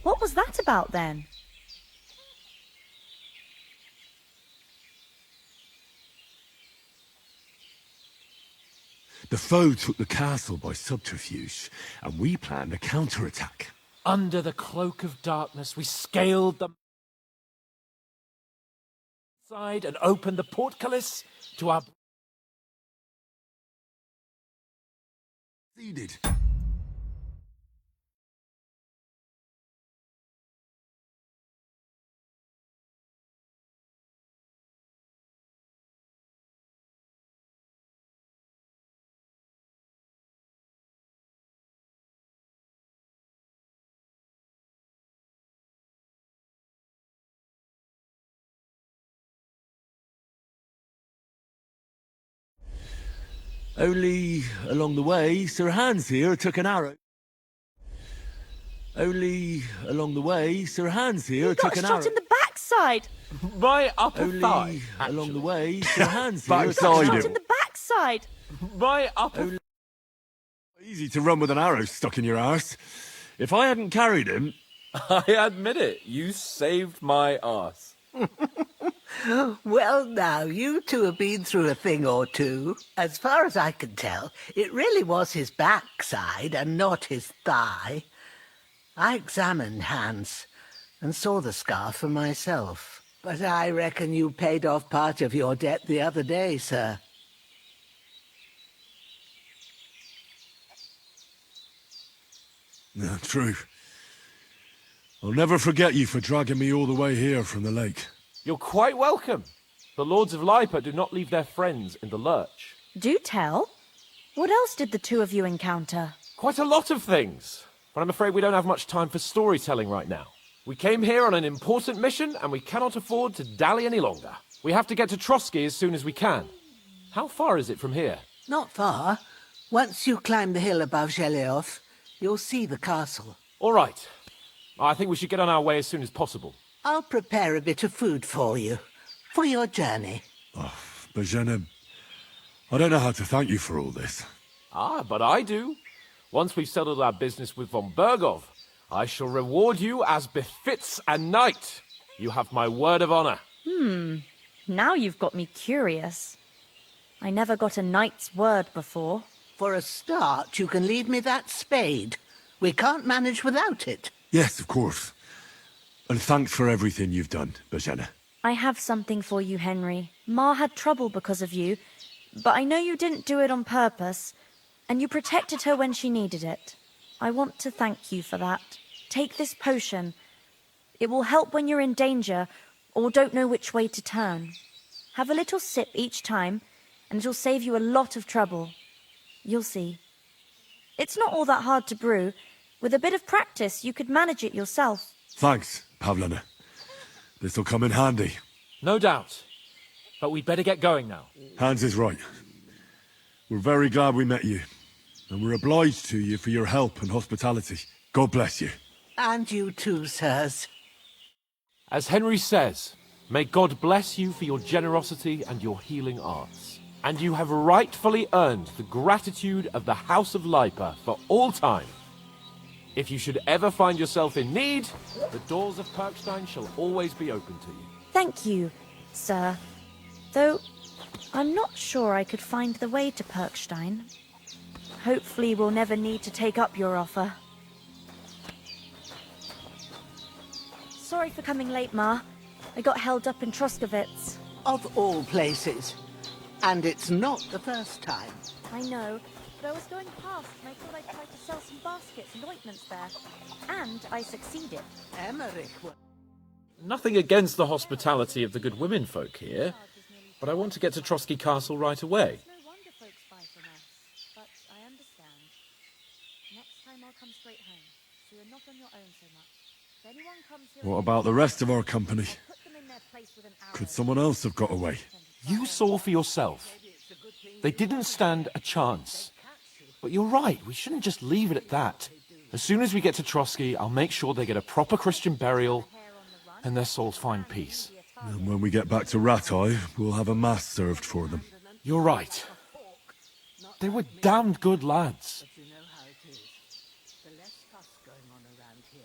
What was that about then? The foe took the castle by subterfuge, and we planned a counterattack. Under the cloak of darkness, we scaled the side and opened the portcullis to our... Succeeded. Only along the way, Sir Hans here took an arrow. Only along the way, Sir Hans here took an arrow. Got shot in the backside. My upper Only thigh, along the actually. way, Sir Hans here Got took an shot arrow. in the backside. My upper... Easy to run with an arrow stuck in your arse. If I hadn't carried him, I admit it, you saved my arse. Well, now, you two have been through a thing or two. As far as I can tell, it really was his backside and not his thigh. I examined Hans and saw the scar for myself. But I reckon you paid off part of your debt the other day, sir. no, true. I'll never forget you for dragging me all the way here from the lake. You're quite welcome. The Lords of Lipa do not leave their friends in the lurch. Do tell. What else did the two of you encounter? Quite a lot of things. But I'm afraid we don't have much time for storytelling right now. We came here on an important mission, and we cannot afford to dally any longer. We have to get to Trotsky as soon as we can. How far is it from here? Not far. Once you climb the hill above Zheleoth, you'll see the castle. All right. I think we should get on our way as soon as possible. I'll prepare a bit of food for you, for your journey. Bajena, I don't know how to thank you for all this. Ah, but I do. Once we've settled our business with von Bergov, I shall reward you as befits a knight. You have my word of honor. Now you've got me curious. I never got a knight's word before. For a start, you can leave me that spade. We can't manage without it. Yes, of course. And thanks for everything you've done, Bajena. I have something for you, Henry. Ma had trouble because of you, but I know you didn't do it on purpose, and you protected her when she needed it. I want to thank you for that. Take this potion. It will help when you're in danger or don't know which way to turn. Have a little sip each time, and it'll save you a lot of trouble. You'll see. It's not all that hard to brew. With a bit of practice, you could manage it yourself. Thanks, Pavlena. This'll come in handy. No doubt. But we'd better get going now. Hans is right. We're very glad we met you. And we're obliged to you for your help and hospitality. God bless you. And you too, sirs. As Henry says, may God bless you for your generosity and your healing arts. And you have rightfully earned the gratitude of the House of Lipa for all time. If you should ever find yourself in need, the doors of Perkstein shall always be open to you. Thank you, sir. Though, I'm not sure I could find the way to Perkstein. Hopefully we'll never need to take up your offer. Sorry for coming late, Ma. I got held up in Troskowitz. Of all places. And it's not the first time. I know, but I was going past and I thought I'd try to sell some baskets and ointments there. And I succeeded. Emmerich was... Nothing against the hospitality of the good women folk here, but I want to get to Trotsky Castle right away. No wonder folks buy from us, but I understand. Next time I'll come straight home, so you're not on your own so much. If anyone comes here... What about the rest of our company? Put them in their place with an arrow. Could someone else have got away? You saw for yourself. They didn't stand a chance. But you're right, we shouldn't just leave it at that. As soon as we get to Trotsky, I'll make sure they get a proper Christian burial and their souls find peace. And when we get back to Ratai, we'll have a mass served for them. You're right. They were damned good lads. You know how it is. The less fuss going on around here.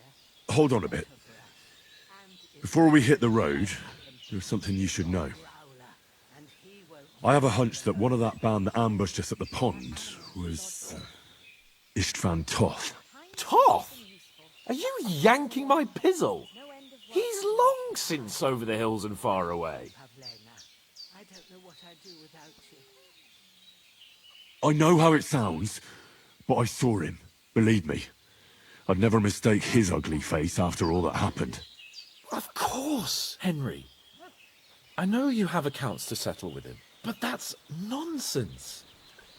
hold on a bit. Before we hit the road, there's something you should know. I have a hunch that one of that band that ambushed us at the pond was Istvan Toth. Toth? Are you yanking my pizzle? He's long since over the hills and far away. I don't know what I'd do without you. I know how it sounds, but I saw him. Believe me. I'd never mistake his ugly face after all that happened. Of course, Henry. I know you have accounts to settle with him, but that's nonsense.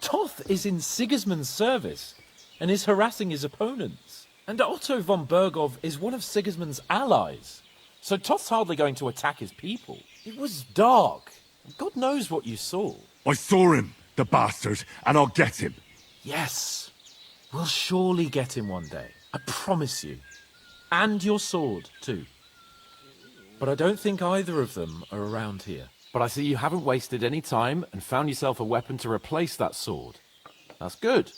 Toth is in Sigismund's service and is harassing his opponents. And Otto von Bergov is one of Sigismund's allies. So Toth's hardly going to attack his people. It was dark. God knows what you saw. I saw him, the bastard, and I'll get him. Yes, we'll surely get him one day. I promise you. And your sword, too. But I don't think either of them are around here. But I see you haven't wasted any time and found yourself a weapon to replace that sword. That's good.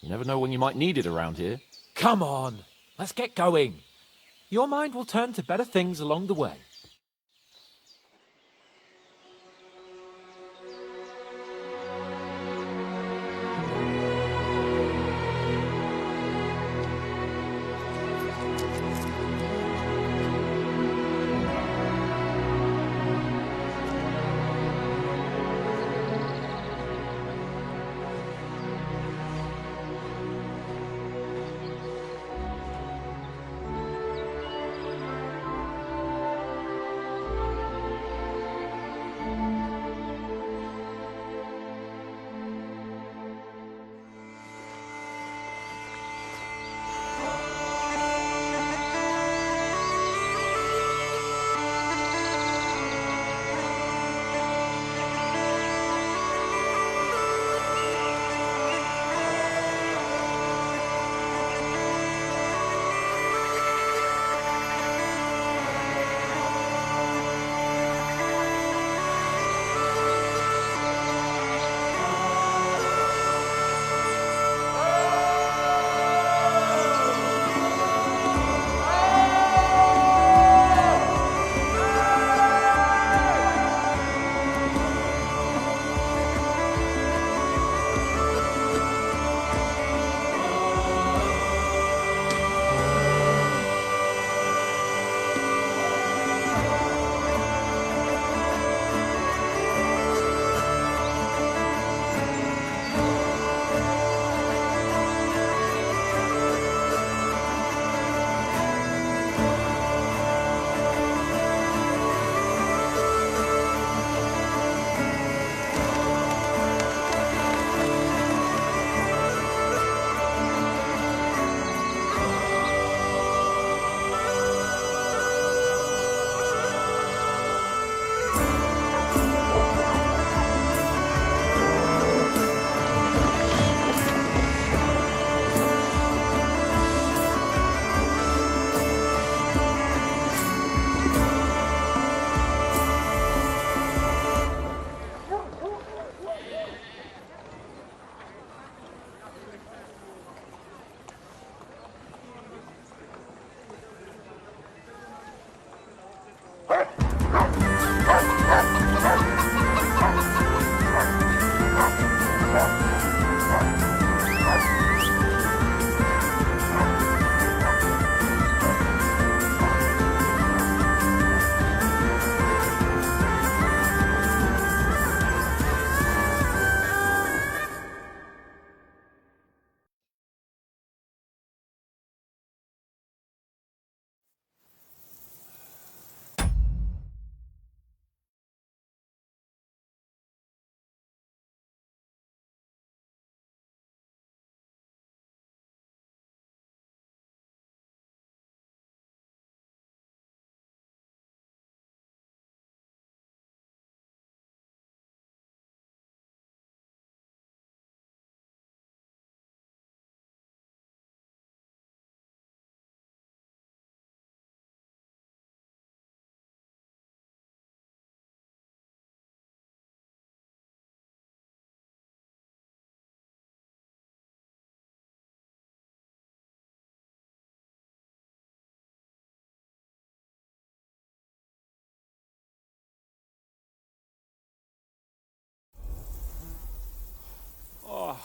You never know when you might need it around here. Come on, let's get going. Your mind will turn to better things along the way.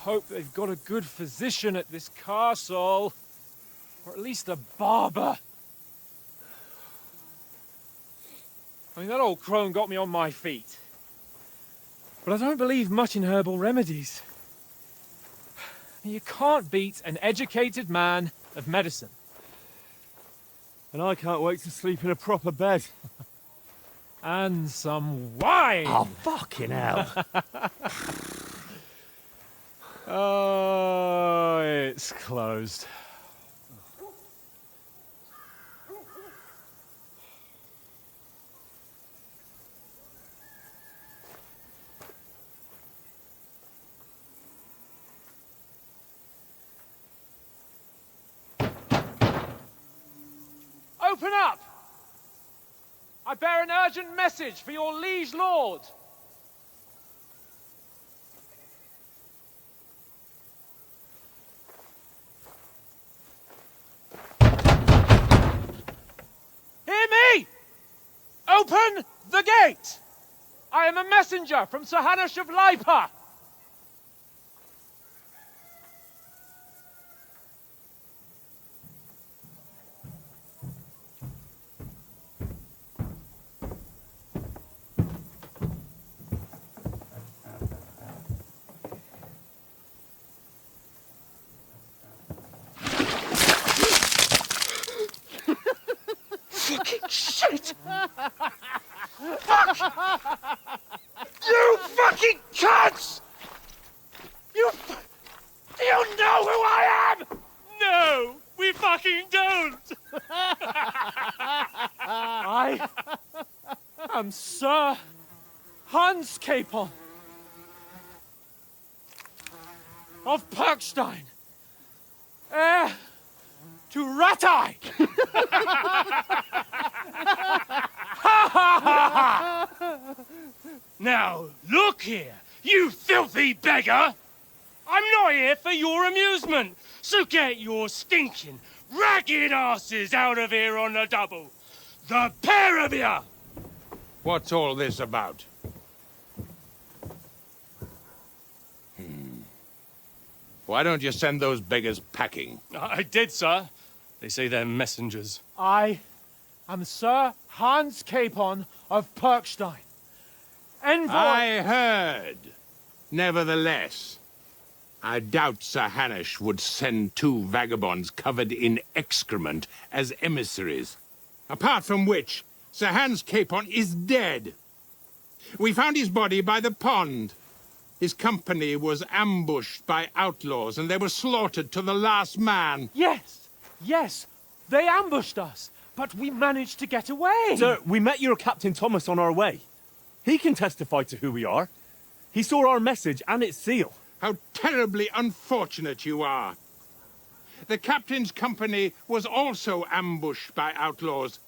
hope they've got a good physician at this castle. Or at least a barber. I mean, that old crone got me on my feet. But I don't believe much in herbal remedies. You can't beat an educated man of medicine. And I can't wait to sleep in a proper bed. And some wine! Oh, fucking hell. Oh, it's closed. Open up! I bear an urgent message for your liege lord. Hear me! Open the gate! I am a messenger from Sir Hanush of Lipa. Fucking shit! Fuck! You fucking cunts! Do you know who I am? No, we fucking don't! I am Sir Hans Capon of Perkstein, heir to Ratai! Now, look here, you filthy beggar! I'm not here for your amusement, so get your stinking, ragged asses out of here on the double! The pair of you! What's all this about? Why don't you send those beggars packing? I did, sir. They say they're messengers. I am Sir Hans Capon of Perkstein. Envoy... I heard. Nevertheless, I doubt Sir Hanush would send two vagabonds covered in excrement as emissaries. Apart from which, Sir Hans Capon is dead. We found his body by the pond. His company was ambushed by outlaws, and they were slaughtered to the last man. Yes, yes, they ambushed us, but we managed to get away. Sir, we met your Captain Thomas on our way. He can testify to who we are. He saw our message and its seal. How terribly unfortunate you are. The captain's company was also ambushed by outlaws.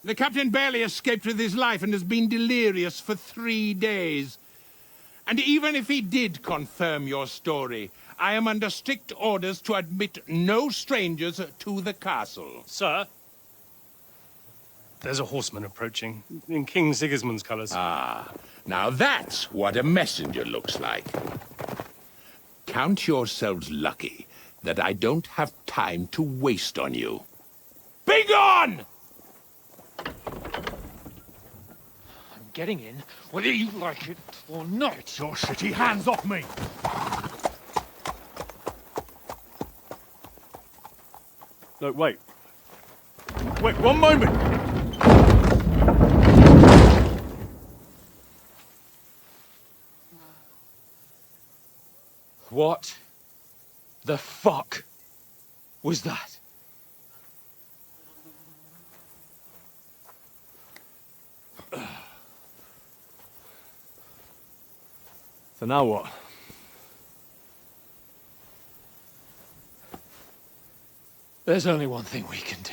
The captain barely escaped with his life and has been delirious for 3 days. And even if he did confirm your story, I am under strict orders to admit no strangers to the castle. Sir, there's a horseman approaching, in King Sigismund's colours. Ah, now that's what a messenger looks like. Count yourselves lucky that I don't have time to waste on you. Be gone! I'm getting in, whether you like it or not. Your shitty hands off me! No, wait. Wait, one moment! What the fuck was that? So now what? There's only one thing we can do.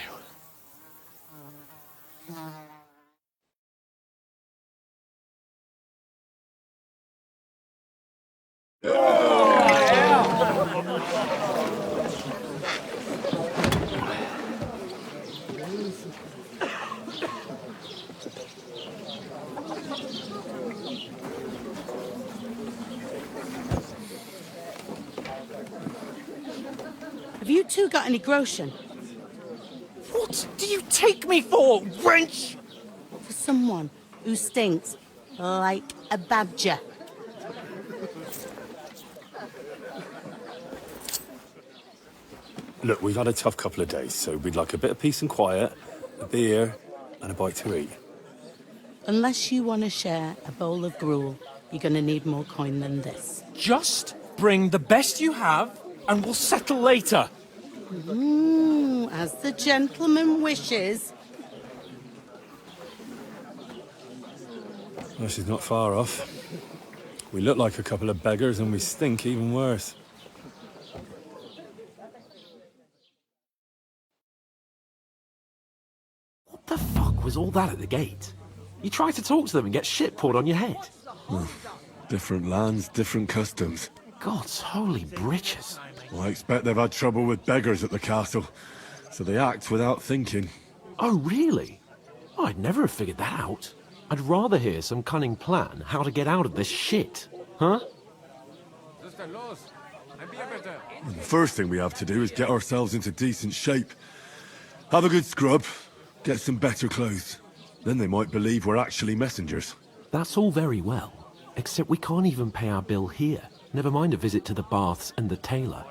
Have you two got any groschen? What do you take me for, wench? For someone who stinks like a badger. Look, we've had a tough couple of days, so we'd like a bit of peace and quiet, a beer, and a bite to eat. Unless you want to share a bowl of gruel, you're going to need more coin than this. Just bring the best you have, and we'll settle later. As the gentleman wishes. Well, she's not far off. We look like a couple of beggars, and we stink even worse. What the fuck was all that at the gate? You try to talk to them and get shit poured on your head. Different lands, different customs. God's holy britches. Well, I expect they've had trouble with beggars at the castle, so they act without thinking. Oh, really? Oh, I'd never have figured that out. I'd rather hear some cunning plan how to get out of this shit. Huh? And the first thing we have to do is get ourselves into decent shape. Have a good scrub, get some better clothes. Then they might believe we're actually messengers. That's all very well, except we can't even pay our bill here. Never mind a visit to the baths and the tailor.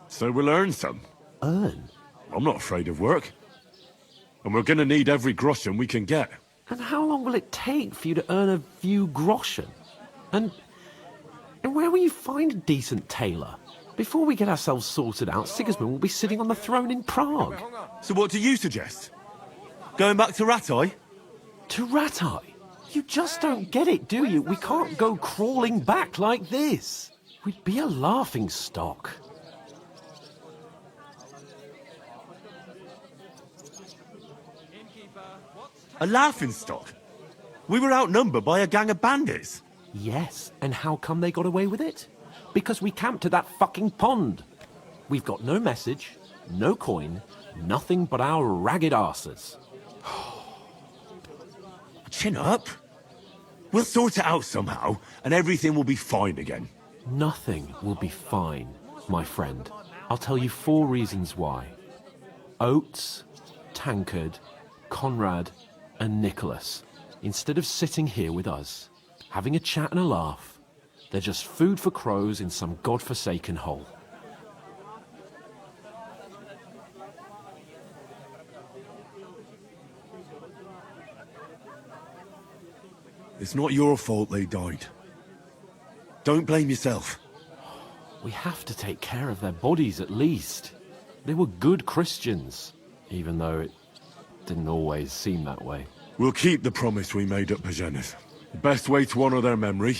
So we'll earn some. Earn? I'm not afraid of work. And we're gonna need every groschen we can get. And how long will it take for you to earn a few groschen? And where will you find a decent tailor? Before we get ourselves sorted out, Sigismund will be sitting on the throne in Prague. So what do you suggest? Going back to Ratai? To Ratai? You just don't get it, do you? We can't go crawling back like this. We'd be a laughing stock. A laughingstock? We were outnumbered by a gang of bandits. Yes, and how come they got away with it? Because we camped at that fucking pond. We've got no message, no coin, nothing but our ragged arses. Chin up. We'll sort it out somehow, and everything will be fine again. Nothing will be fine, my friend. I'll tell you 4 reasons why. Oates, Tankard, Conrad, and Nicholas, instead of sitting here with us, having a chat and a laugh, they're just food for crows in some godforsaken hole. It's not your fault they died. Don't blame yourself. We have to take care of their bodies at least. They were good Christians, even though it didn't always seem that way. We'll keep the promise we made at Pagenes. The best way to honor their memory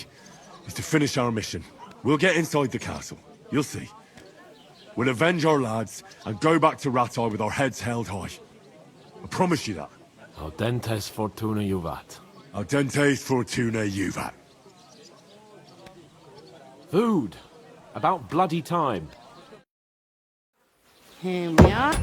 is to finish our mission. We'll get inside the castle. You'll see. We'll avenge our lads and go back to Ratai with our heads held high. I promise you that. Audentes fortuna juvat. Audentes fortuna juvat. Food. About bloody time. Here we are.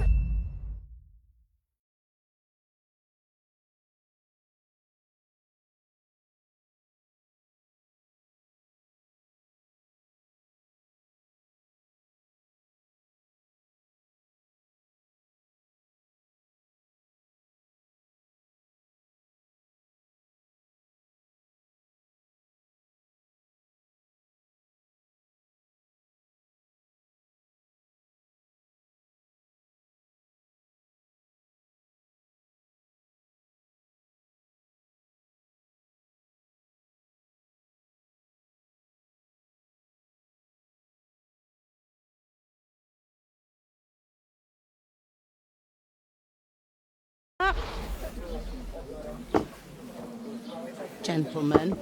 Gentlemen.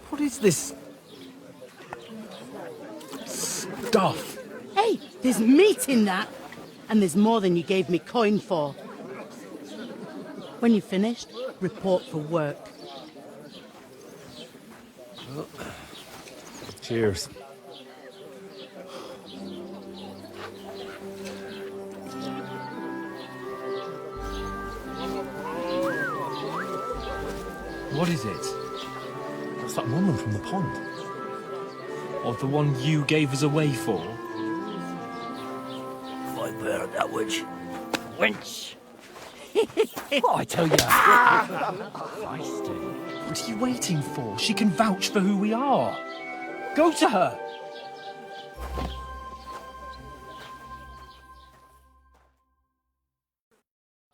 What is this stuff? Hey, there's meat in that. And there's more than you gave me coin for. When you're finished, report for work. Cheers. What is it? It's that woman from the pond. Or the one you gave us away for? I bear that witch. Wench! What I tell you? What are you waiting for? She can vouch for who we are. Go to her.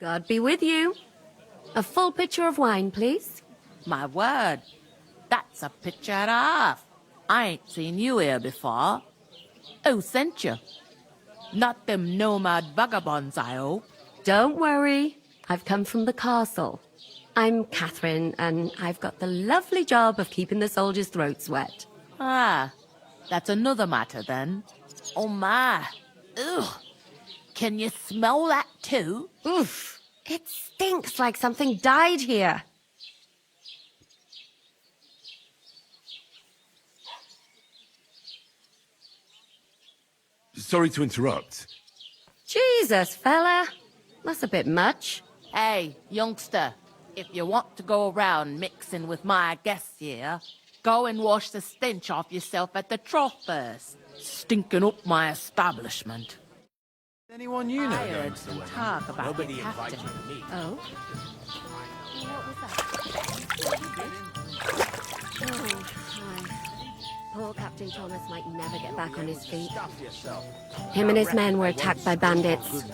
God be with you. A full pitcher of wine, please. My word, that's a picture and a half. I ain't seen you here before. Who sent you? Not them nomad vagabonds, I hope. Don't worry. I've come from the castle. I'm Catherine, and I've got the lovely job of keeping the soldiers' throats wet. Ah, that's another matter then. Oh my. Ugh. Can you smell that too? Oof. It stinks like something died here. Sorry to interrupt. Jesus, fella. That's a bit much. Hey, youngster, if you want to go around mixing with my guests here, go and wash the stench off yourself at the trough first. Stinking up my establishment. Anyone you know? I heard some talk about the captain. Oh? What was that? Oh, hi. Poor Captain Thomas might never get back on his feet. Him and his men were attacked by bandits.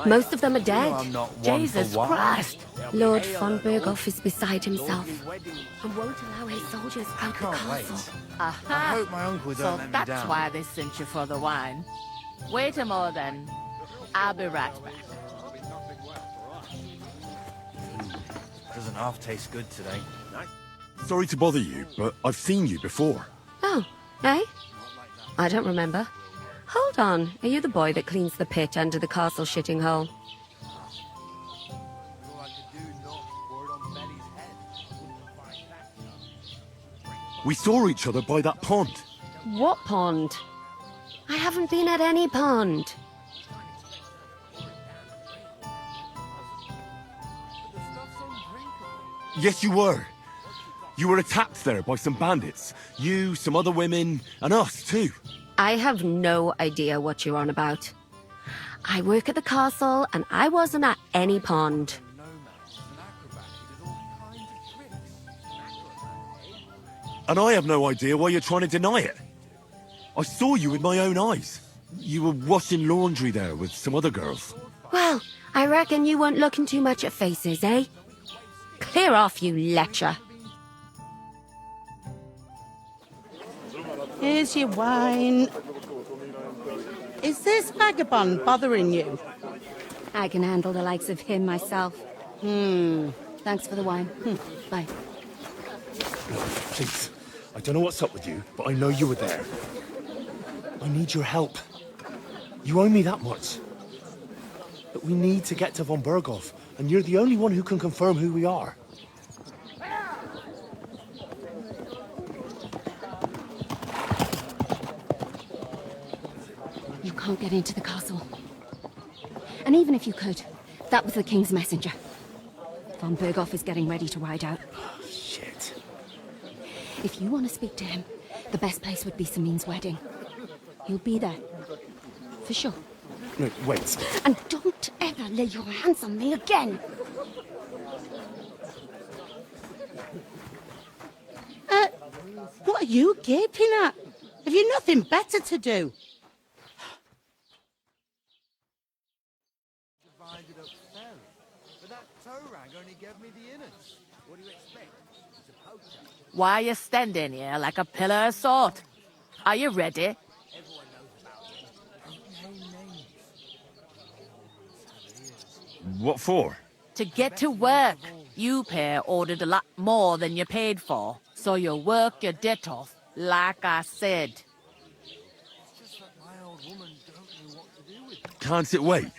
Most of them are dead. Jesus Christ! Lord von Berghoff is beside himself and won't allow his soldiers out the castle. Aha! I hope my uncle So don't let me that's down. why they sent you for the wine. Wait a moment then. I'll be right back. Doesn't half taste good today. Sorry to bother you, but I've seen you before. Oh, eh? I don't remember. Hold on, are you the boy that cleans the pit under the castle shitting hole? We saw each other by that pond. What pond? I haven't been at any pond. Yes, you were. You were attacked there by some bandits. You, some other women, and us too. I have no idea what you're on about. I work at the castle, and I wasn't at any pond. And I have no idea why you're trying to deny it. I saw you with my own eyes. You were washing laundry there with some other girls. Well, I reckon you weren't looking too much at faces, eh? Clear off, you lecher. Here's your wine. Is this vagabond bothering you? I can handle the likes of him myself. Thanks for the wine. Bye. Please, I don't know what's up with you, but I know you were there. I need your help. You owe me that much. But we need to get to von Berghoff, and you're the only one who can confirm who we are. You can't get into the castle. And even if you could, that was the king's messenger. Von Berghoff is getting ready to ride out. Shit. If you want to speak to him, the best place would be Samin's wedding. He'll be there. For sure. No, wait. And don't ever lay your hands on me again! What are you gaping at? Have you nothing better to do? Why are you standing here like a pillar of salt? Are you ready? What for? To get to work. You pair ordered a lot more than you paid for, so you work your debt off, like I said. Can't it wait?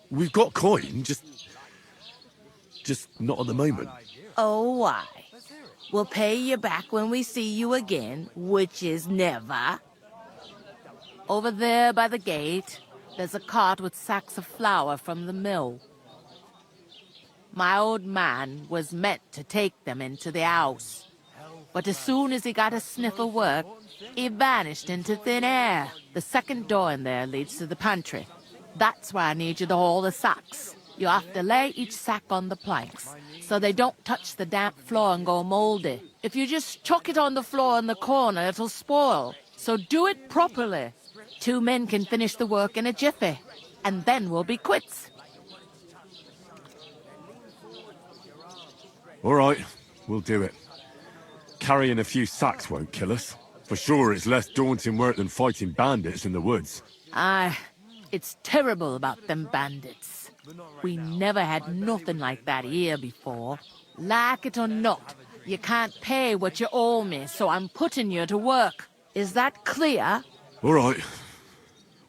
We've got coin, just not at the moment. Oh, why? We'll pay you back when we see you again, which is never. Over there by the gate, there's a cart with sacks of flour from the mill. My old man was meant to take them into the house. But as soon as he got a sniff of work, he vanished into thin air. The second door in there leads to the pantry. That's why I need you to haul the sacks. You have to lay each sack on the planks, so they don't touch the damp floor and go mouldy. If you just chuck it on the floor in the corner, it'll spoil. So do it properly. 2 men can finish the work in a jiffy, and then we'll be quits. All right, we'll do it. Carrying a few sacks won't kill us. For sure, it's less daunting work than fighting bandits in the woods. Aye, it's terrible about them bandits. We never had nothing like that here before. Like it or not, you can't pay what you owe me, so I'm putting you to work. Is that clear? All right,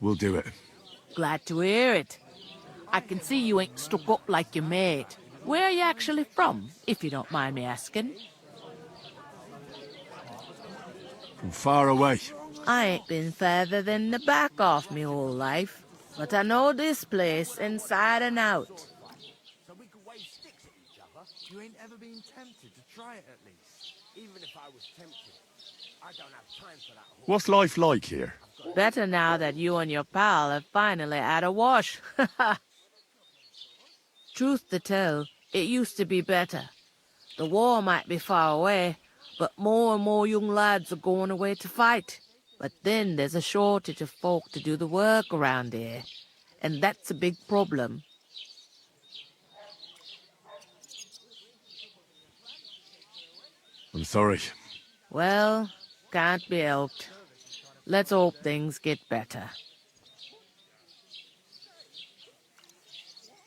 we'll do it. Glad to hear it. I can see you ain't stuck up like your mate. Where are you actually from, if you don't mind me asking? From far away. I ain't been further than the back off me whole life, but I know this place inside and out. So we could wave sticks at each other? You ain't ever been tempted to try it at least? Even if I was tempted, I don't have time for that. What's life like here? Better now that you and your pal have finally had a wash. Truth to tell, it used to be better. The war might be far away, but more and more young lads are going away to fight. But then there's a shortage of folk to do the work around here, and that's a big problem. I'm sorry. Well, can't be helped. Let's hope things get better.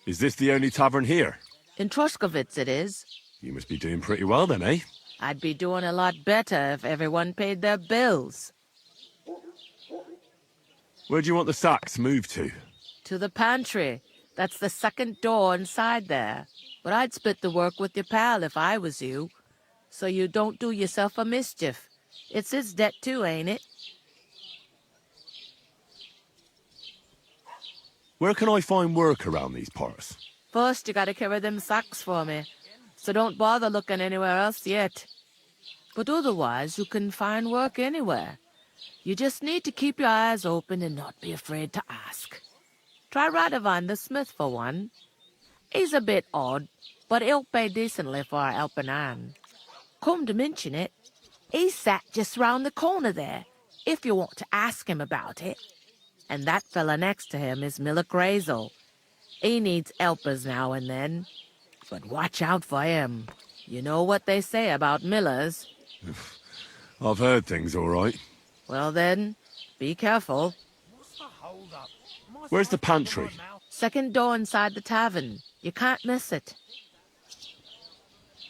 Is this the only tavern here? In Truskovitz it is. You must be doing pretty well then, eh? I'd be doing a lot better if everyone paid their bills. Where do you want the sacks moved to? To the pantry. That's the second door inside there. But I'd split the work with your pal if I was you, so you don't do yourself a mischief. It's his debt too, ain't it? Where can I find work around these parts? First, you gotta carry them sacks for me, so don't bother looking anywhere else yet. But otherwise, you can find work anywhere. You just need to keep your eyes open and not be afraid to ask. Try Radovan the smith for one. He's a bit odd, but he'll pay decently for a helping hand. Come to mention it, he's sat just round the corner there, if you want to ask him about it. And that fella next to him is Miller Grazel. He needs helpers now and then, but watch out for him. You know what they say about Millers. I've heard things all right. Well then, be careful. Where's the pantry? Second door inside the tavern. You can't miss it.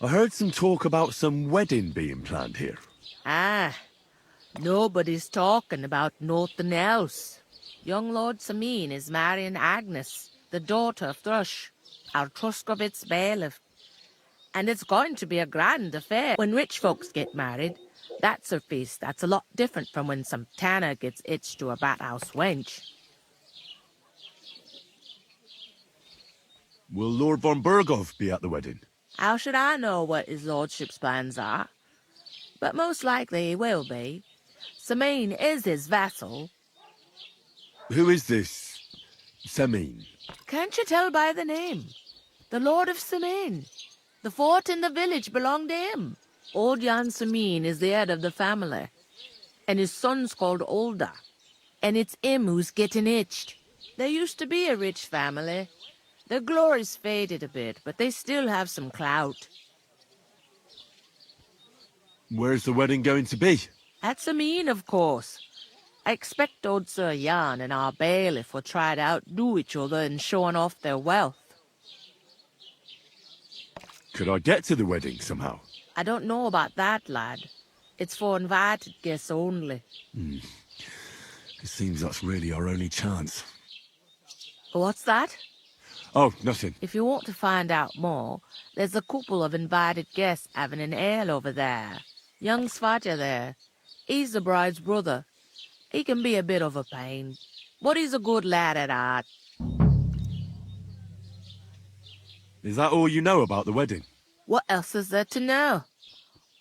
I heard some talk about some wedding being planned here. Ah, nobody's talking about nothing else. Young Lord Samin is marrying Agnes, the daughter of Thrush, our Truskovitz bailiff. And it's going to be a grand affair. When rich folks get married, that's a feast that's a lot different from when some tanner gets hitched to a bat-house wench. Will Lord von Berghoff be at the wedding? How should I know what his lordship's plans are? But most likely he will be. Samin is his vassal. Who is this Semin? Can't you tell by the name? The Lord of Samin. The fort and the village belong to him. Old Jan Samin is the head of the family, and his son's called Olda, and it's him who's getting hitched. There used to be a rich family. Their glory's faded a bit, but they still have some clout. Where's the wedding going to be? At Samin, of course. I expect old Sir Jan and our bailiff will try to outdo each other in showing off their wealth. Could I get to the wedding somehow? I don't know about that, lad. It's for invited guests only. It seems that's really our only chance. What's that? Oh, nothing. If you want to find out more, there's a couple of invited guests having an ale over there. Young Svatja there. He's the bride's brother. He can be a bit of a pain, but he's a good lad at heart. Is that all you know about the wedding? What else is there to know?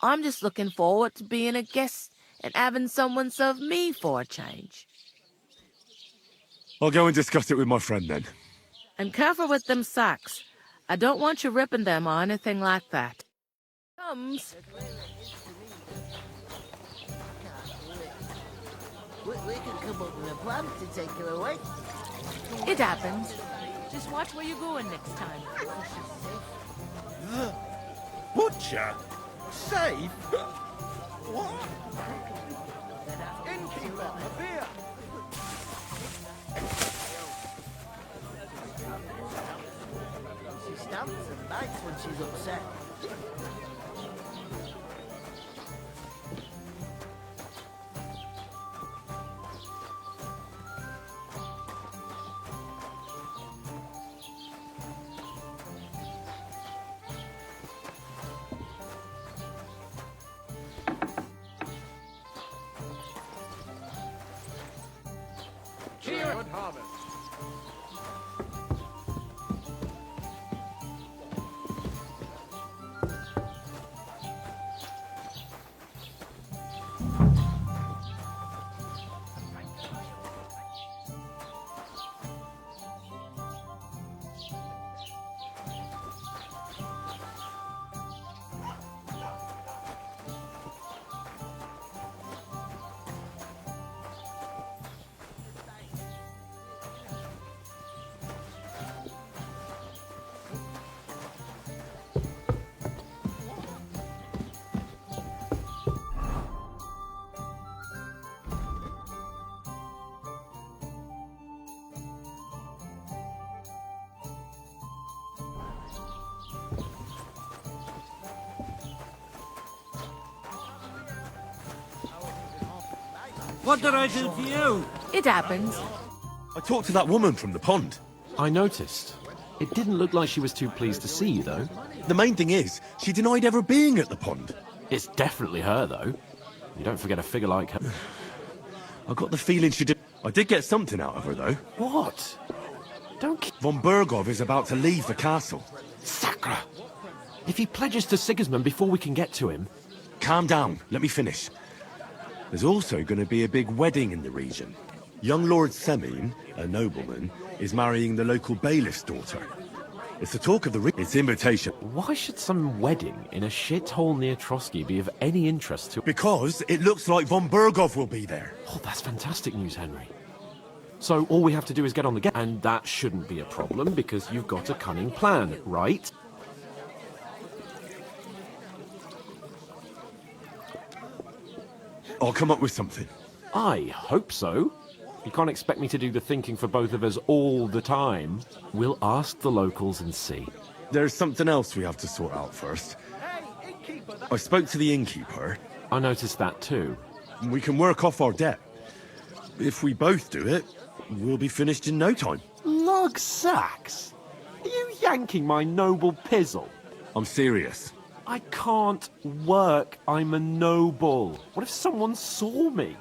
I'm just looking forward to being a guest and having someone serve me for a change. I'll go and discuss it with my friend then. And careful with them sacks. I don't want you ripping them or anything like that. Comes. We can come up with a plan to take her away. It happens. Just watch where you're going next time. Butcher? Safe? What? Innkeeper, a beer! She stamps and bites when she's upset. Good harvest. What did I do for you? It happens. I talked to that woman from the pond. I noticed. It didn't look like she was too pleased to see you, though. The main thing is, she denied ever being at the pond. It's definitely her, though. You don't forget a figure like her. I got the feeling she did. I did get something out of her, though. What? Don't... Von Bergov is about to leave the castle. Sacre! If he pledges to Sigismund before we can get to him... Calm down. Let me finish. There's also going to be a big wedding in the region. Young Lord Semin, a nobleman, is marrying the local bailiff's daughter. It's the talk of the It's invitation. Why should some wedding in a shithole near Trotsky be of any interest to... Because it looks like Von Bergov will be there. Oh, that's fantastic news, Henry. So all we have to do is get on the game. And that shouldn't be a problem because you've got a cunning plan, right? I'll come up with something. I hope so. You can't expect me to do the thinking for both of us all the time. We'll ask the locals and see. There's something else we have to sort out first. I spoke to the innkeeper. I noticed that too. We can work off our debt. If we both do it, we'll be finished in no time. Lug sacks? Are you yanking my noble pizzle? I'm serious. I can't work. I'm a noble. What if someone saw me?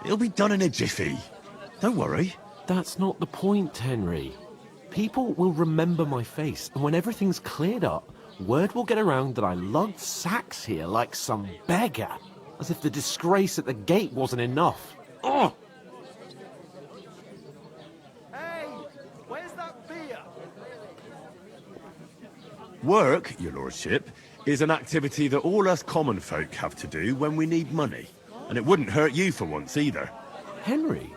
It'll be done in a jiffy. Don't worry. That's not the point, Henry. People will remember my face, and when everything's cleared up, word will get around that I lugged sacks here like some beggar. As if the disgrace at the gate wasn't enough. Ugh! Hey, where's that beer? Work, your lordship, is an activity that all us common folk have to do when we need money. And it wouldn't hurt you for once either. Henry,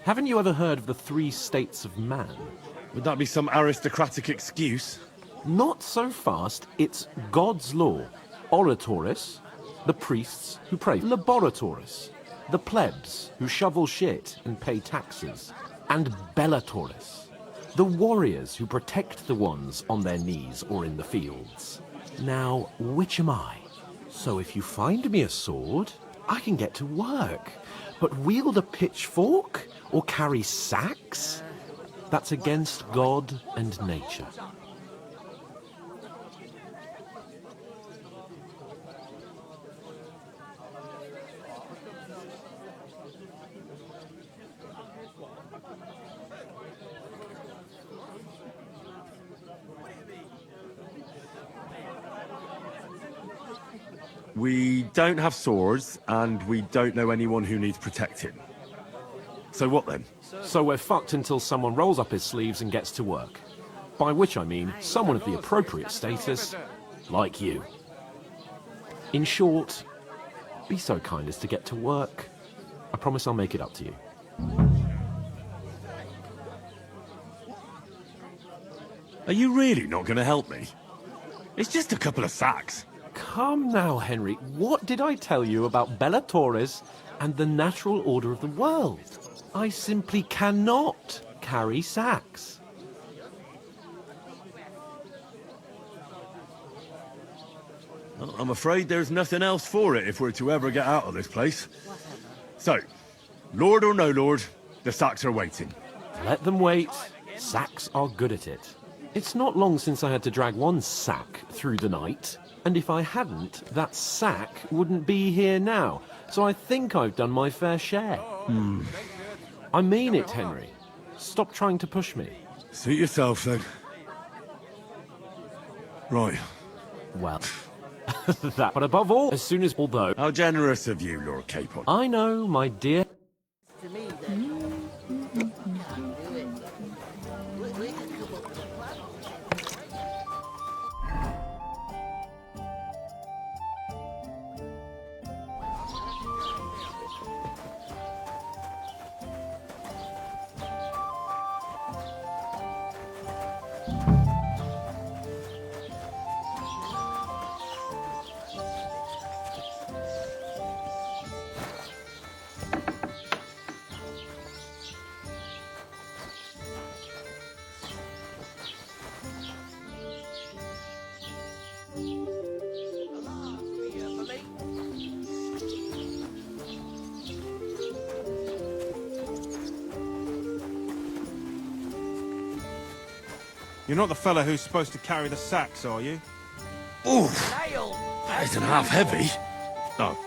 haven't you ever heard of the 3 states of man? Would that be some aristocratic excuse? Not so fast. It's God's law. Oratoris, the priests who pray. Laboratoris, the plebs who shovel shit and pay taxes. And Bellatoris, the warriors who protect the ones on their knees or in the fields. Now, which am I? So if you find me a sword, I can get to work. But wield a pitchfork or carry sacks? That's against God and nature. We don't have swords, and we don't know anyone who needs protecting. So what then? So we're fucked until someone rolls up his sleeves and gets to work. By which I mean someone of the appropriate status, like you. In short, be so kind as to get to work. I promise I'll make it up to you. Are you really not going to help me? It's just a couple of sacks. Come now, Henry. What did I tell you about Bella Torres and the natural order of the world? I simply cannot carry sacks. Well, I'm afraid there's nothing else for it if we're to ever get out of this place. So, Lord or no Lord, the sacks are waiting. Let them wait. Sacks are good at it. It's not long since I had to drag one sack through the night, and if I hadn't, that sack wouldn't be here now. So I think I've done my fair share. I mean it, Henry. Stop trying to push me. Suit yourself, then. Right. Well, that, but above all, as soon as, although... How generous of you, Lord Capon. I know, my dear... You're not the fella who's supposed to carry the sacks, are you? Ooh, that isn't half heavy. Oh.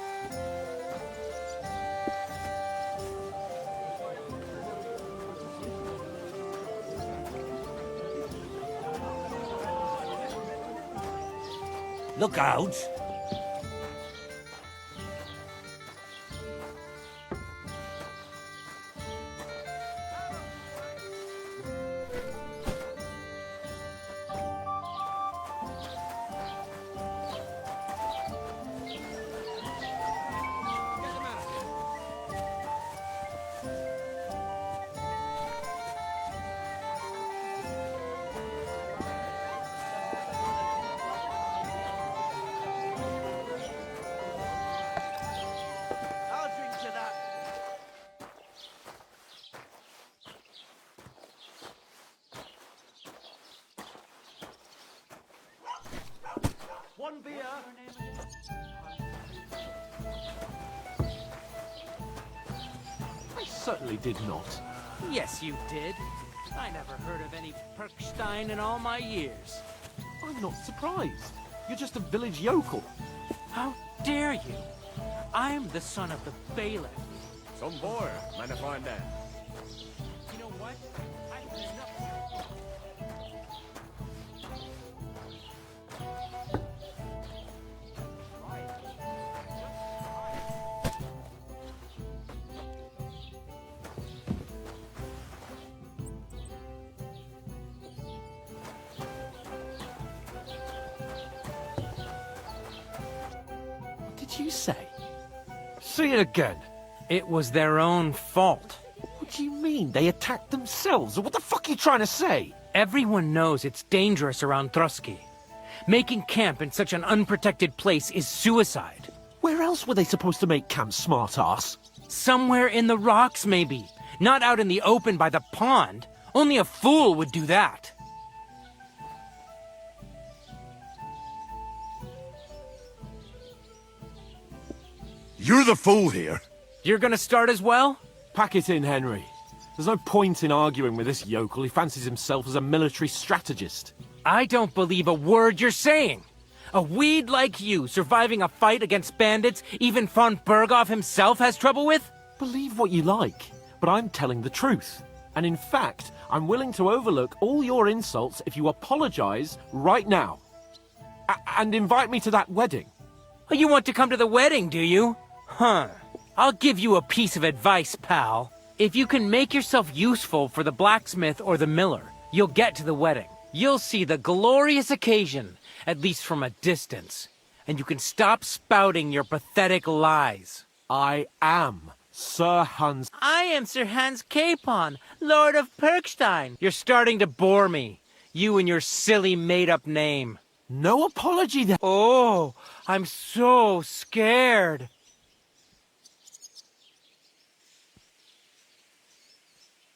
Look out! One beer. I certainly did not. Yes, you did. I never heard of any Perkstein in all my years. I'm not surprised. You're just a village yokel. How dare you? I'm the son of the bailiff. Some boy, mind if I that? You know what? What did you say? Say it again. It was their own fault. What do you mean? They attacked themselves? What the fuck are you trying to say? Everyone knows it's dangerous around Trotsky. Making camp in such an unprotected place is suicide. Where else were they supposed to make camp, smart-ass? Somewhere in the rocks, maybe. Not out in the open by the pond. Only a fool would do that. You're the fool here. You're gonna start as well? Pack it in, Henry. There's no point in arguing with this yokel. He fancies himself as a military strategist. I don't believe a word you're saying. A weed like you surviving a fight against bandits even von Berghoff himself has trouble with? Believe what you like, but I'm telling the truth. And in fact, I'm willing to overlook all your insults if you apologize right now. And invite me to that wedding. Oh, you want to come to the wedding, do you? Huh. I'll give you a piece of advice, pal. If you can make yourself useful for the blacksmith or the miller, you'll get to the wedding. You'll see the glorious occasion, at least from a distance. And you can stop spouting your pathetic lies. I am Sir Hans. I am Sir Hans Capon, Lord of Perkstein. You're starting to bore me. You and your silly made-up name. No apology then. Oh, I'm so scared.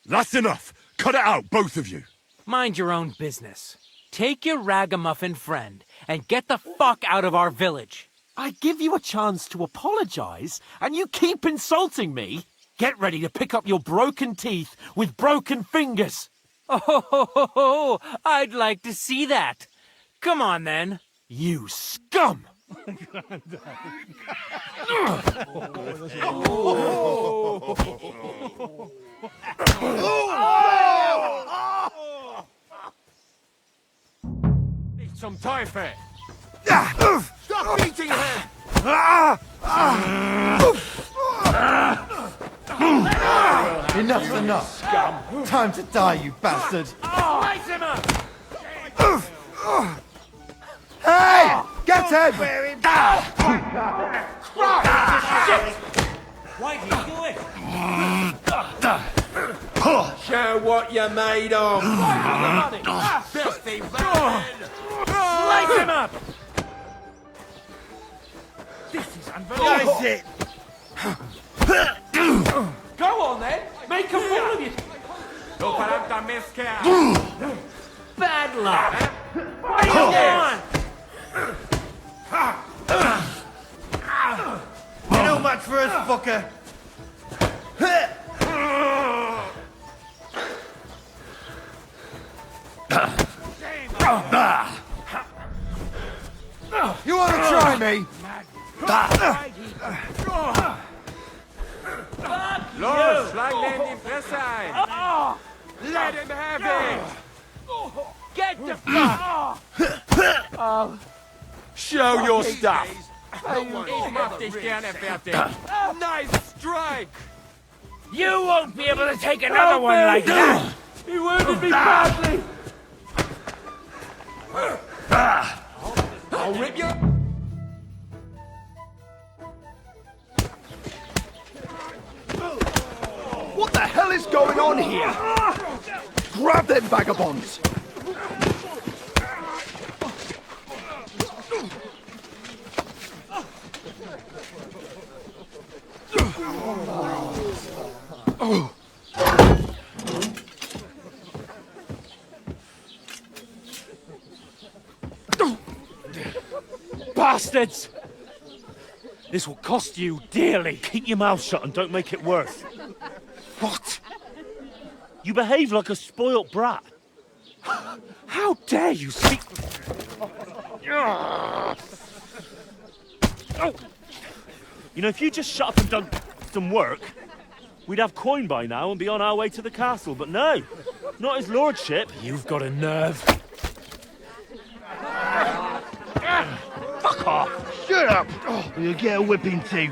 That's enough! Cut it out, both of you! Mind your own business. Take your ragamuffin friend and get the fuck out of our village. I give you a chance to apologize, and you keep insulting me? Get ready to pick up your broken teeth with broken fingers. Oh, I'd like to see that. Come on, then. You scum! Eat some Teufel! Stop beating her! Enough's enough! Time to die, you bastard! Slice him up! Hey! Get him! Why'd you do it? Show what you're made of! Filthy vermin! Slice him up! This is unbelievable! That's it! Go on then! Make a fool of you! Bad luck! Come on! You're no match for us, fucker! You want to try me? Los, schlag den in die Fresse ein! Let him have it! Get the fuck! Show your stuff! Ich mach dich gerne fertig! Nice strike! You won't be able to take another one like that! He wounded me badly! I'll rip you! What the hell is going on here? Grab them vagabonds! Bastards! This will cost you dearly. Keep your mouth shut and don't make it worse. What? You behave like a spoilt brat. How dare you speak... Oh. You know, if you just shut up and done some work, we'd have coin by now and be on our way to the castle. But no, not his lordship. You've got a nerve. Fuck off! Shut up! Or you'll get a whipping too.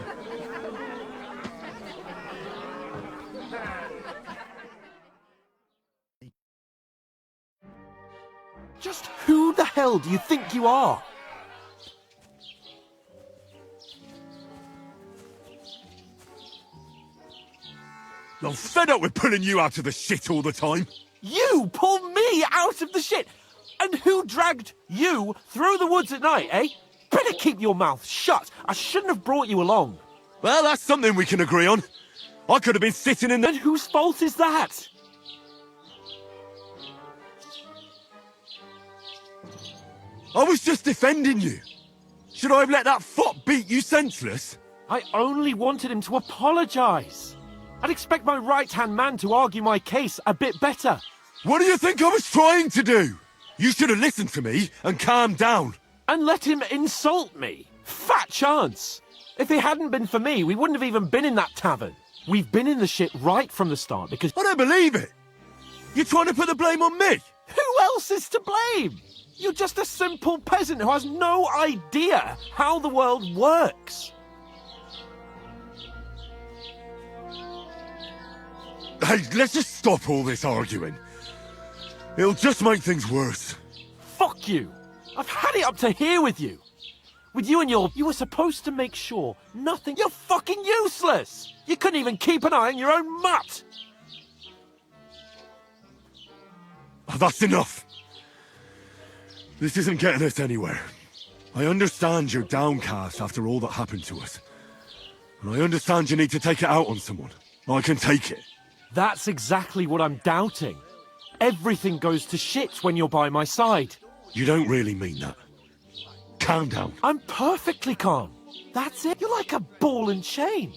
Just who the hell do you think you are? I'm fed up with pulling you out of the shit all the time. You pull me out of the shit! And who dragged you through the woods at night, eh? Better keep your mouth shut. I shouldn't have brought you along. Well, that's something we can agree on. I could have been sitting in the... And whose fault is that? I was just defending you. Should I have let that fop beat you senseless? I only wanted him to apologise. I'd expect my right-hand man to argue my case a bit better. What do you think I was trying to do? You should have listened to me and calmed down. And let him insult me. Fat chance. If it hadn't been for me, we wouldn't have even been in that tavern. We've been in the shit right from the start because... I don't believe it. You're trying to put the blame on me. Who else is to blame? You're just a simple peasant who has no idea how the world works. Hey, let's just stop all this arguing. It'll just make things worse. Fuck you. I've had it up to here with you. With you and your... You were supposed to make sure nothing... You're fucking useless. You couldn't even keep an eye on your own mutt. Oh, that's enough. This isn't getting us anywhere. I understand you're downcast after all that happened to us. And I understand you need to take it out on someone. I can take it. That's exactly what I'm doubting. Everything goes to shit when you're by my side. You don't really mean that. Calm down. I'm perfectly calm. That's it. You're like a ball and chain.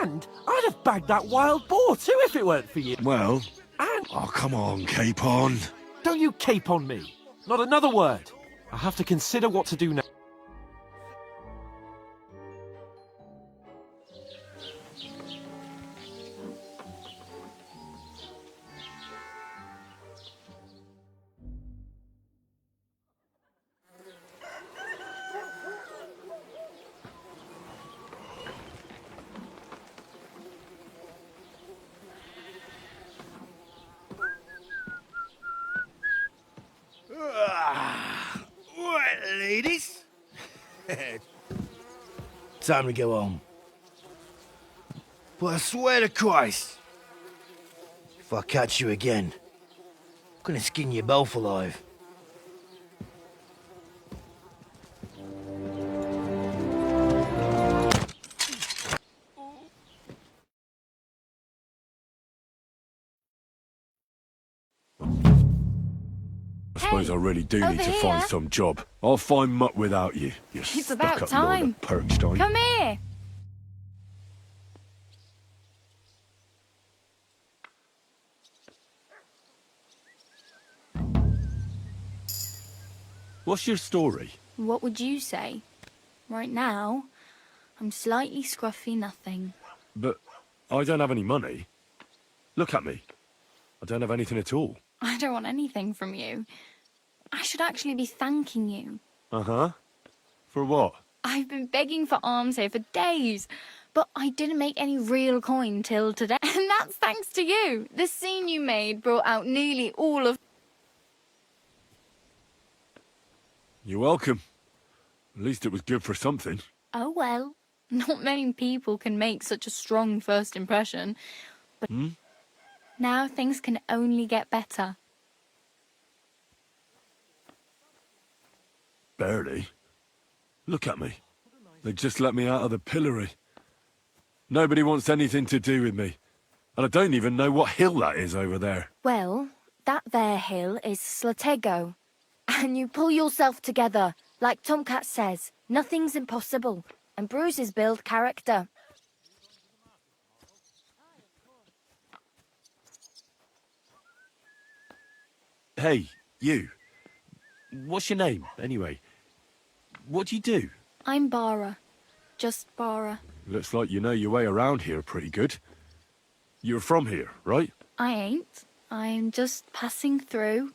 And I'd have bagged that wild boar too if it weren't for you. Well... And... Oh, come on, Capon. Don't you cape on me. Not another word. I have to consider what to do now. Right, ladies. Time to go home. But I swear to Christ, if I catch you again, I'm gonna skin you both alive. I suppose I really do need to over find here. some job. I'll find mutt without you. You It's about stuck-up time. Lord of Perkstein. Come here. What's your story? What would you say? Right now, I'm slightly scruffy nothing. But I don't have any money. Look at me. I don't have anything at all. I don't want anything from you. I should actually be thanking you. Uh-huh. For what? I've been begging for alms here for days, but I didn't make any real coin till today. And that's thanks to you. The scene you made brought out nearly all of... You're welcome. At least it was good for something. Oh well, not many people can make such a strong first impression. But now things can only get better. Barely. Look at me. They just let me out of the pillory. Nobody wants anything to do with me. And I don't even know what hill that is over there. Well, that there hill is Slatego. And you pull yourself together. Like Tomcat says, nothing's impossible. And bruises build character. Hey, you. What's your name, anyway? What do you do? I'm Bara. Just Bara. Looks like you know your way around here pretty good. You're from here, right? I ain't. I'm just passing through.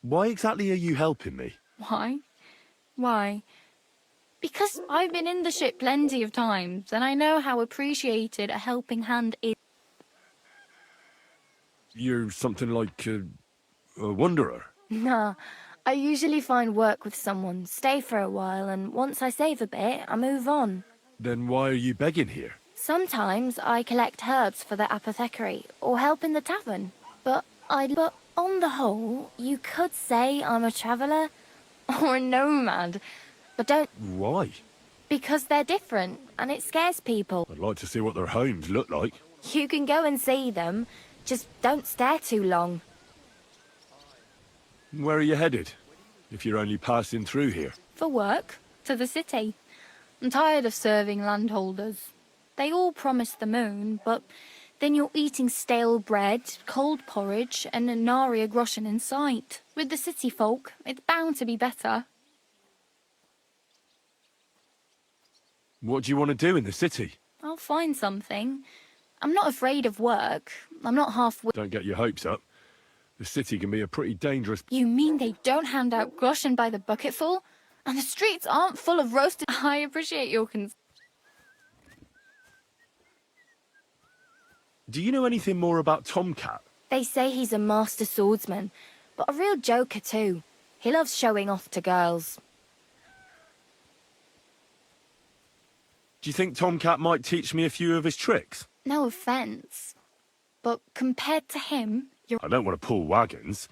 Why exactly are you helping me? Why? Why? Because I've been in the ship plenty of times, and I know how appreciated a helping hand is. You're something like a wanderer. Nah, I usually find work with someone, stay for a while, and once I save a bit, I move on. Then why are you begging here? Sometimes I collect herbs for the apothecary, or help in the tavern. But on the whole, you could say I'm a traveller, or a nomad. But don't... Why? Because they're different, and it scares people. I'd like to see what their homes look like. You can go and see them, just don't stare too long. Where are you headed? If you're only passing through here. For work, to the city. I'm tired of serving landholders. They all promise the moon, but then you're eating stale bread, cold porridge, and a nary groschen in sight. With the city folk, it's bound to be better. What do you want to do in the city? I'll find something. I'm not afraid of work. I'm not half... Don't get your hopes up. The city can be a pretty dangerous... You mean they don't hand out groschen by the bucketful? And the streets aren't full of roasted... I appreciate your Do you know anything more about Tomcat? They say he's a master swordsman, but a real joker too. He loves showing off to girls. Do you think Tomcat might teach me a few of his tricks? No offence, but compared to him, you're... I don't want to pull wagons,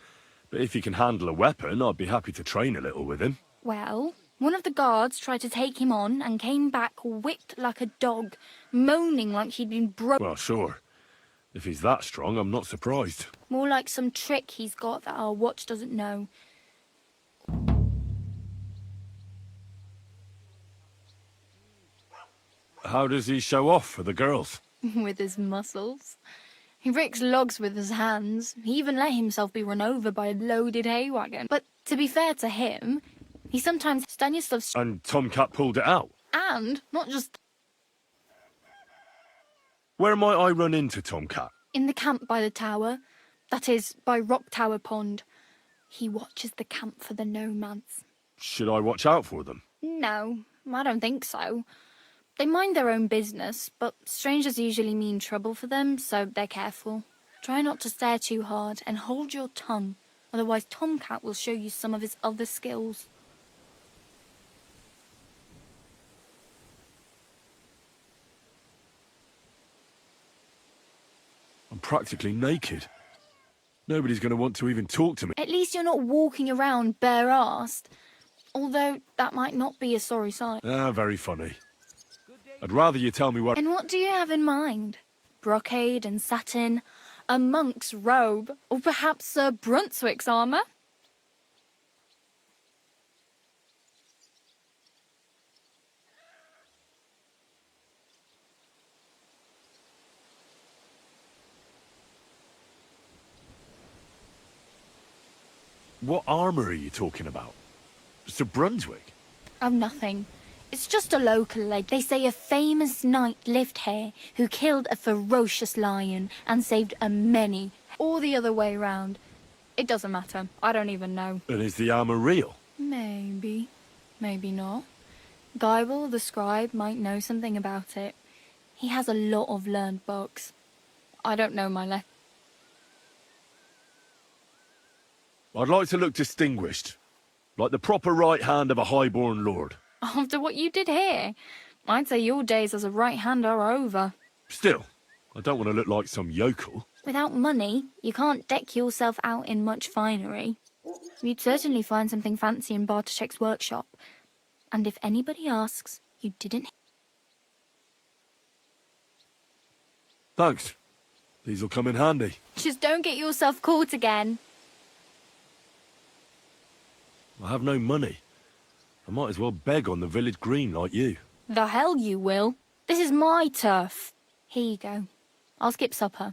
but if he can handle a weapon, I'd be happy to train a little with him. Well, one of the guards tried to take him on and came back whipped like a dog, moaning like he'd been broken. Well, sure. If he's that strong, I'm not surprised. More like some trick he's got that our watch doesn't know. How does he show off for the girls? With his muscles. He ricks logs with his hands. He even let himself be run over by a loaded hay wagon. But to be fair to him, he sometimes Stanislav's... And Tomcat pulled it out? And not just... Where might I run into Tomcat? In the camp by the tower. That is, by Rock Tower Pond. He watches the camp for the nomads. Should I watch out for them? No, I don't think so. They mind their own business, but strangers usually mean trouble for them, so they're careful. Try not to stare too hard and hold your tongue, otherwise Tomcat will show you some of his other skills. I'm practically naked. Nobody's going to want to even talk to me. At least you're not walking around bare-arsed, although that might not be a sorry sight. Ah, very funny. I'd rather you tell me what... And what do you have in mind? Brocade and satin, a monk's robe, or perhaps Sir Brunswick's armour? What armour are you talking about? Sir Brunswick? Oh, nothing. It's just a local legend. They say a famous knight lived here who killed a ferocious lion and saved a many. Or the other way round. It doesn't matter. I don't even know. And is the armour real? Maybe. Maybe not. Geibel, the scribe, might know something about it. He has a lot of learned books. I don't know my left. I'd like to look distinguished. Like the proper right hand of a highborn lord. After what you did here, I'd say your days as a right-hander are over. Still, I don't want to look like some yokel. Without money, you can't deck yourself out in much finery. You'd certainly find something fancy in Bartoszek's workshop. And if anybody asks, you didn't... Thanks. These'll come in handy. Just don't get yourself caught again. I have no money. I might as well beg on the village green like you. The hell you will. This is my turf. Here you go. I'll skip supper.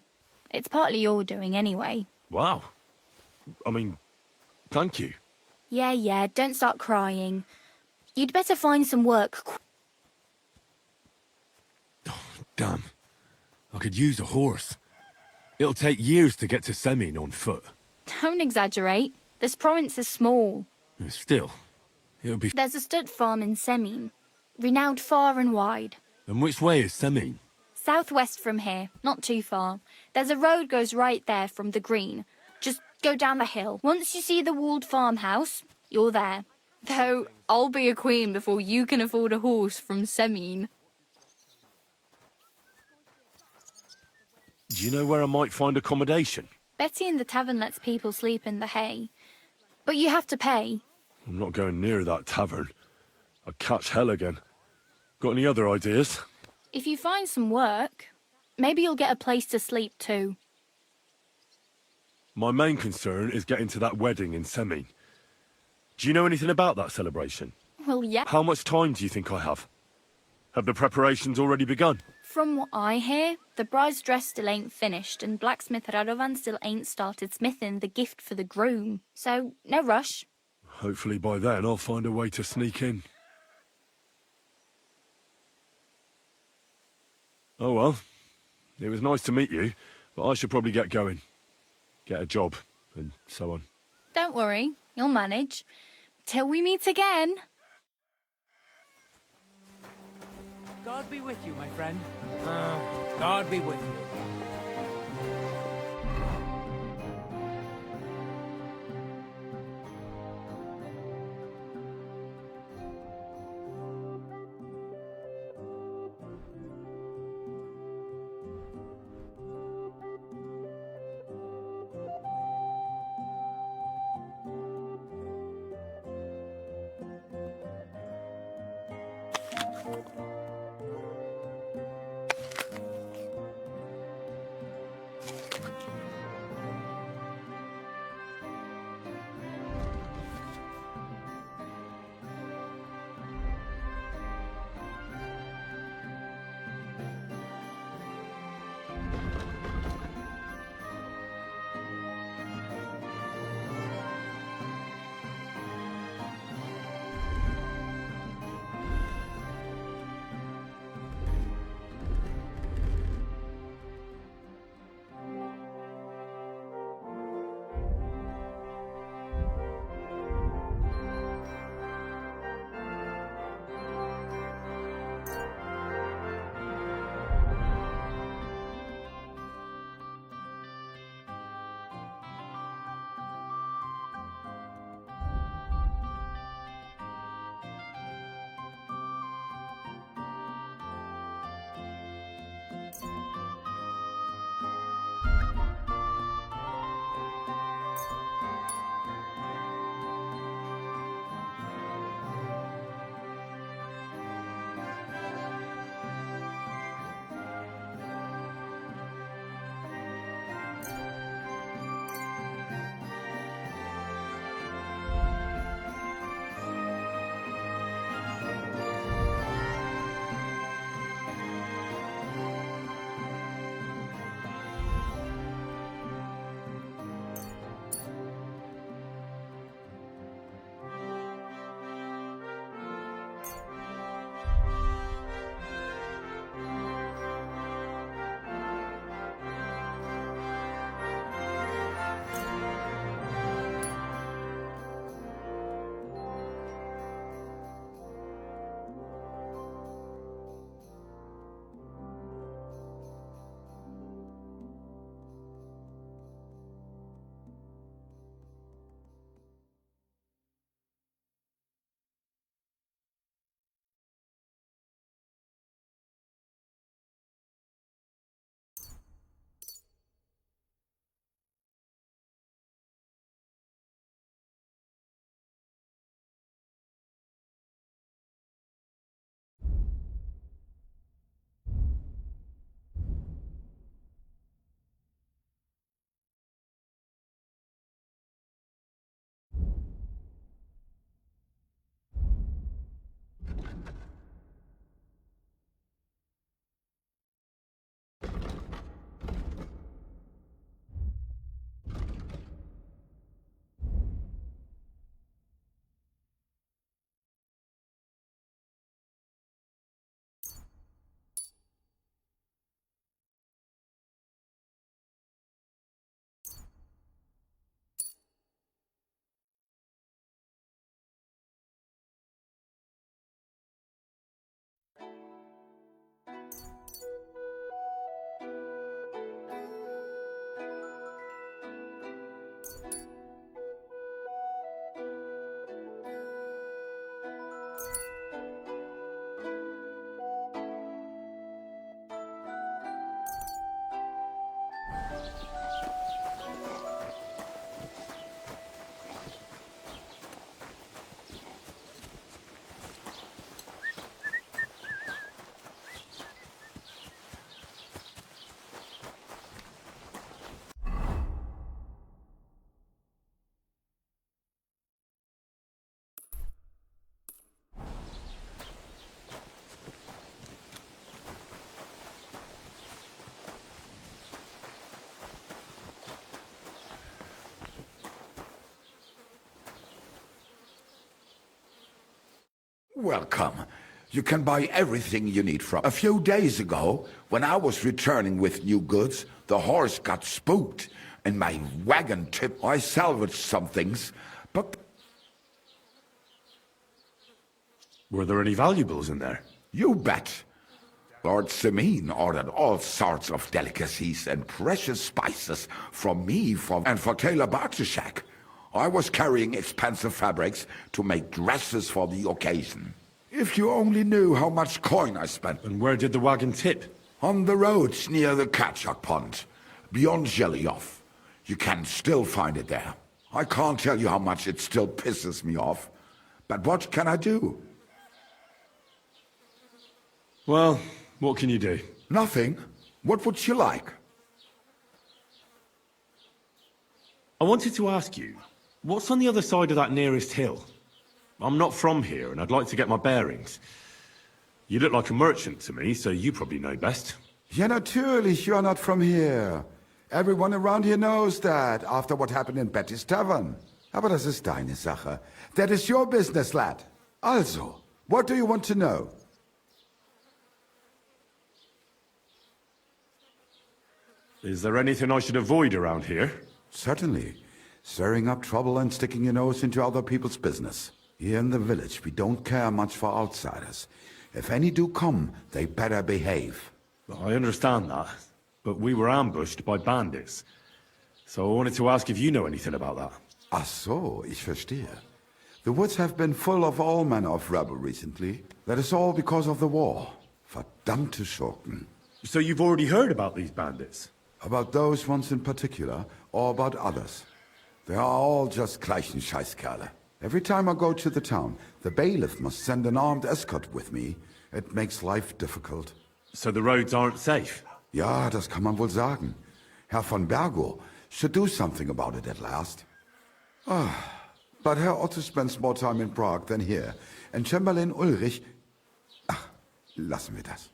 It's partly your doing anyway. Wow. I mean, thank you. Yeah, don't start crying. You'd better find some work. Damn. I could use a horse. It'll take years to get to Semin on foot. Don't exaggerate. This province is small. Still, it'll be... There's a stud farm in Semin, renowned far and wide. And which way is Semin? Southwest from here, not too far. There's a road goes right there from the green. Just go down the hill. Once you see the walled farmhouse, you're there. Though, I'll be a queen before you can afford a horse from Semin. Do you know where I might find accommodation? Betty in the tavern lets people sleep in the hay. But you have to pay. I'm not going near that tavern. I'd catch hell again. Got any other ideas? If you find some work, maybe you'll get a place to sleep too. My main concern is getting to that wedding in Semin. Do you know anything about that celebration? Well, yeah. How much time do you think I have? Have the preparations already begun? From what I hear, the bride's dress still ain't finished, and blacksmith Radovan still ain't started smithing the gift for the groom. So, no rush. Hopefully by then I'll find a way to sneak in. Oh well, it was nice to meet you, but I should probably get going. Get a job. and so on. Don't worry, you'll manage. Till we meet again. God be with you, my friend. God be with you. Welcome. You can buy everything you need from. A few days ago, when I was returning with new goods, the horse got spooked, In my wagon tip, I salvaged some things, but... Were there any valuables in there? You bet. Lord Simeon ordered all sorts of delicacies and precious spices from me and for Taylor Bartuszak. I was carrying expensive fabrics to make dresses for the occasion. If you only knew how much coin I spent. And where did the wagon tip? On the roads near the Katchak Pond, beyond Jellyov. You can still find it there. I can't tell you how much it still pisses me off. But what can I do? Well, what can you do? Nothing. What would you like? I wanted to ask you, what's on the other side of that nearest hill? I'm not from here, and I'd like to get my bearings. You look like a merchant to me, so you probably know best. Ja, natürlich, you're not from here. Everyone around here knows that, after what happened in Betty's Tavern. Aber das ist deine Sache. That is your business, lad. Also, what do you want to know? Is there anything I should avoid around here? Certainly. Stirring up trouble and sticking your nose into other people's business. Here in the village, we don't care much for outsiders. If any do come, they better behave. I understand that, but we were ambushed by bandits. So I wanted to ask if you know anything about that. Ach so, ich verstehe. The woods have been full of all manner of rebel recently. That is all because of the war. Verdammte Schurken. So you've already heard about these bandits? About those ones in particular, or about others? They are all just gleichen Scheißkerle. Every time I go to the town, the bailiff must send an armed escort with me. It makes life difficult. So the roads aren't safe? Ja, das kann man wohl sagen. Herr von Bergo should do something about it at last. But Herr Otto spends more time in Prague than here. And Chamberlain Ulrich... Ach, lassen wir das.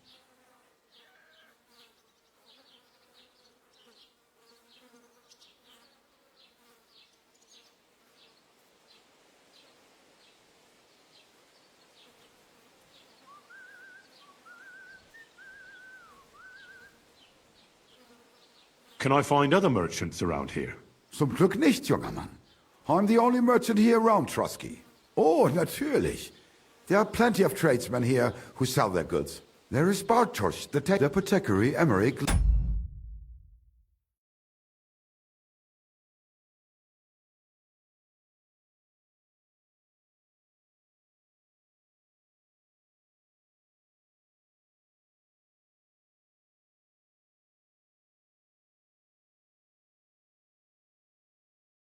Can I find other merchants around here? Zum Glück nicht, junger Mann. I'm the only merchant here around Trotsky. Oh, natürlich. There are plenty of tradesmen here who sell their goods. There is Bartosz, the apothecary, Emmerich...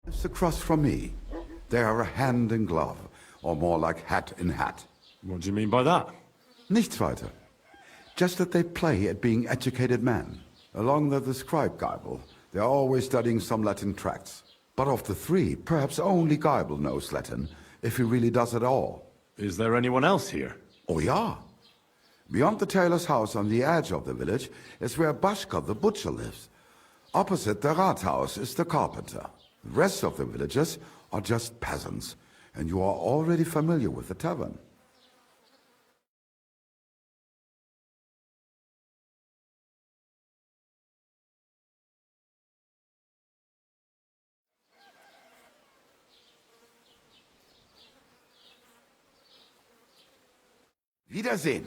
lives across from me. They are hand in glove, or more like hat in hat. What do you mean by that? Nichts weiter. Just that they play at being educated men. Along with the scribe Geibel, they are always studying some Latin tracts. But of the three, perhaps only Geibel knows Latin, if he really does at all. Is there anyone else here? Oh yeah. Beyond the tailor's house on the edge of the village is where Bashka the butcher lives. Opposite the Rathaus is the carpenter. The rest of the villagers are just peasants, and you are already familiar with the tavern. Wiedersehen.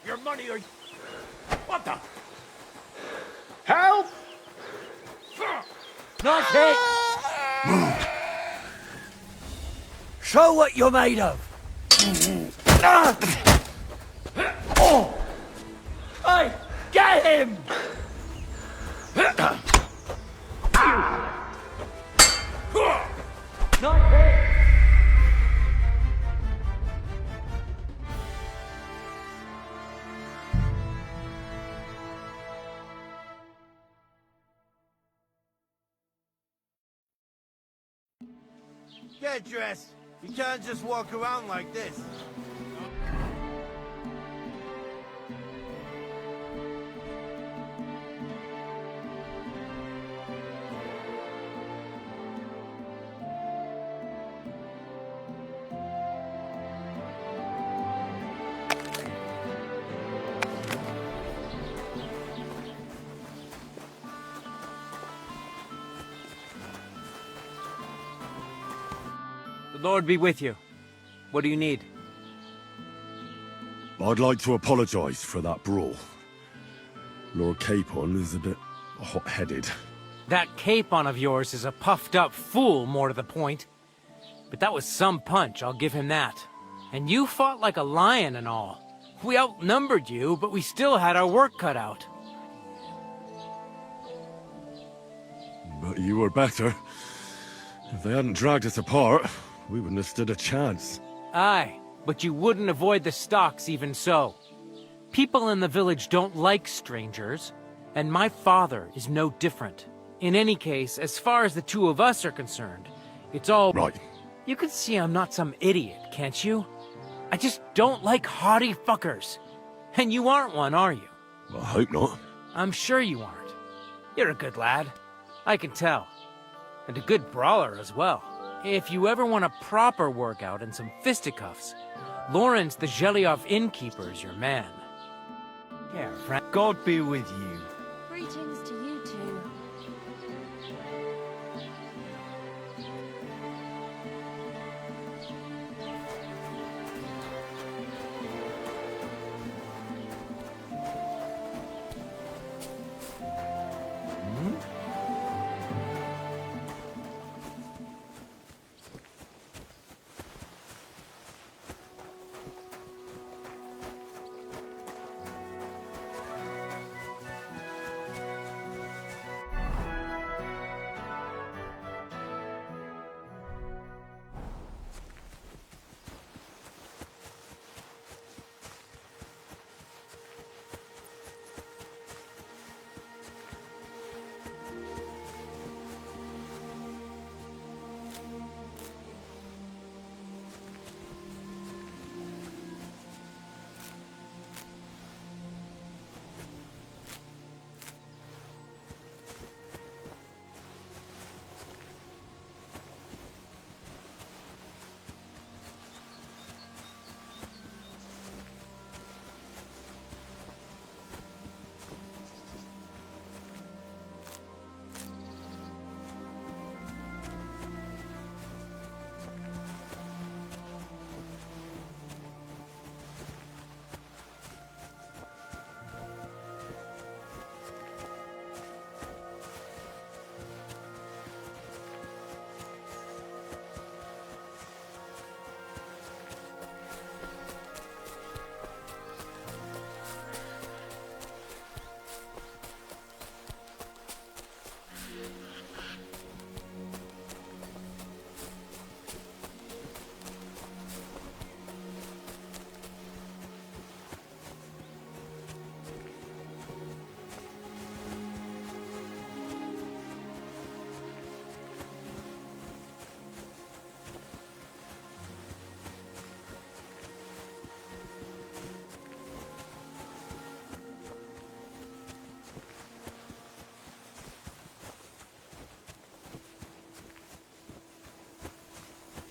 your money or... What the? Help! Nice hit! Show what you're made of! Hey, get him! Nice hit! Get dressed. You can't just walk around like this. The Lord be with you. What do you need? I'd like to apologize for that brawl. Lord Capon is a bit hot-headed. That Capon of yours is a puffed-up fool, more to the point. But that was some punch, I'll give him that. And you fought like a lion and all. We outnumbered you, but we still had our work cut out. But you were better. If they hadn't dragged us apart, we wouldn't have stood a chance. Aye, but you wouldn't avoid the stocks even so. People in the village don't like strangers, and my father is no different. In any case, as far as the two of us are concerned, it's all... Right. You can see I'm not some idiot, can't you? I just don't like haughty fuckers. And you aren't one, are you? I hope not. I'm sure you aren't. You're a good lad. I can tell. And a good brawler as well. If you ever want a proper workout and some fisticuffs, Lawrence the Gelioff innkeeper is your man. Yeah, friend. God be with you. Greetings to you two.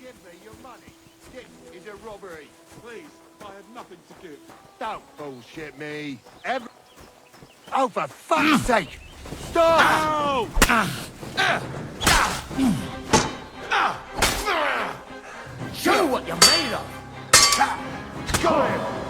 Give me your money. This is a robbery. Please, I have nothing to give. Don't bullshit me. Oh, for fuck's sake! Stop! Show what you're made of! Got him!